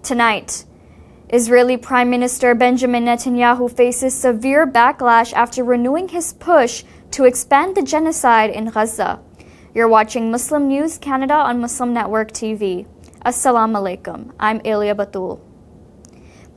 Tonight, Israeli Prime Minister Benjamin Netanyahu faces severe backlash after renewing his push to expand the genocide in Gaza. You're watching Muslim News Canada on Muslim Network TV. Assalamu alaikum. I'm Elia Batul.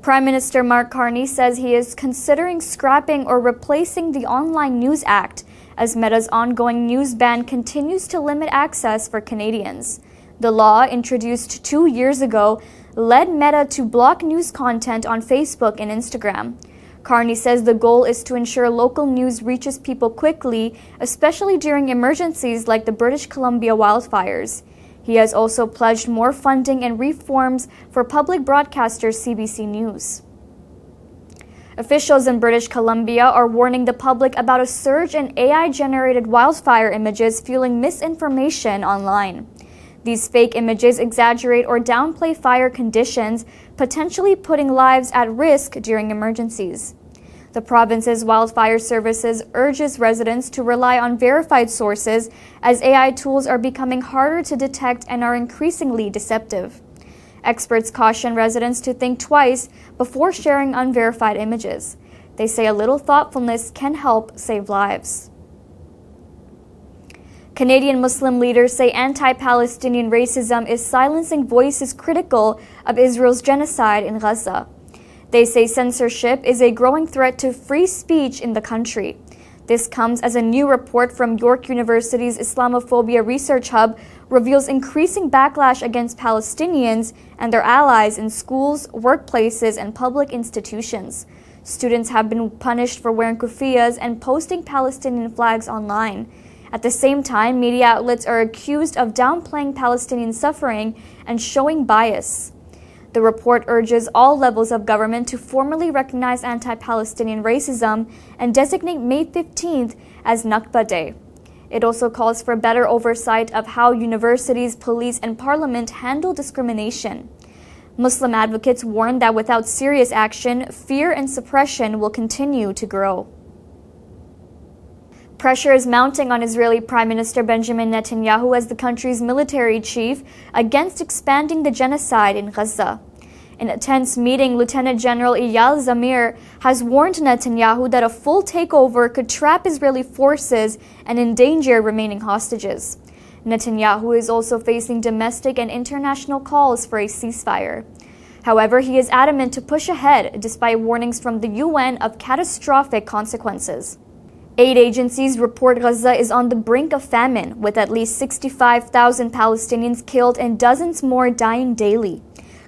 Prime Minister Mark Carney says he is considering scrapping or replacing the Online News Act as Meta's ongoing news ban continues to limit access for Canadians. The law, introduced 2 years ago, led Meta to block news content on Facebook and Instagram. Carney says the goal is to ensure local news reaches people quickly, especially during emergencies like the British Columbia wildfires. He has also pledged more funding and reforms for public broadcaster CBC News. Officials in British Columbia are warning the public about a surge in AI-generated wildfire images fueling misinformation online. These fake images exaggerate or downplay fire conditions, potentially putting lives at risk during emergencies. The province's wildfire services urges residents to rely on verified sources as AI tools are becoming harder to detect and are increasingly deceptive. Experts caution residents to think twice before sharing unverified images. They say a little thoughtfulness can help save lives. Canadian Muslim leaders say anti-Palestinian racism is silencing voices critical of Israel's genocide in Gaza. They say censorship is a growing threat to free speech in the country. This comes as a new report from York University's Islamophobia Research Hub reveals increasing backlash against Palestinians and their allies in schools, workplaces, and public institutions. Students have been punished for wearing kuffiyas and posting Palestinian flags online. At the same time, media outlets are accused of downplaying Palestinian suffering and showing bias. The report urges all levels of government to formally recognize anti-Palestinian racism and designate May 15th as Nakba Day. It also calls for better oversight of how universities, police, and parliament handle discrimination. Muslim advocates warn that without serious action, fear and suppression will continue to grow. Pressure is mounting on Israeli Prime Minister Benjamin Netanyahu as the country's military chief against expanding the genocide in Gaza. In a tense meeting, Lieutenant General Eyal Zamir has warned Netanyahu that a full takeover could trap Israeli forces and endanger remaining hostages. Netanyahu is also facing domestic and international calls for a ceasefire. However, he is adamant to push ahead despite warnings from the UN of catastrophic consequences. Aid agencies report Gaza is on the brink of famine, with at least 65,000 Palestinians killed and dozens more dying daily.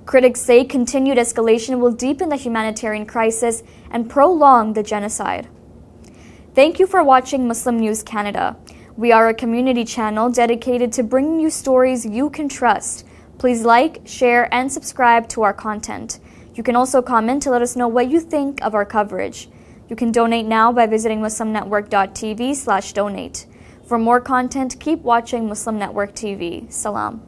Critics say continued escalation will deepen the humanitarian crisis and prolong the genocide. Thank you for watching Muslim News Canada. We are a community channel dedicated to bringing you stories you can trust. Please like, share, and subscribe to our content. You can also comment to let us know what you think of our coverage. You can donate now by visiting muslimnetwork.tv/donate. For more content, keep watching Muslim Network TV. Salam.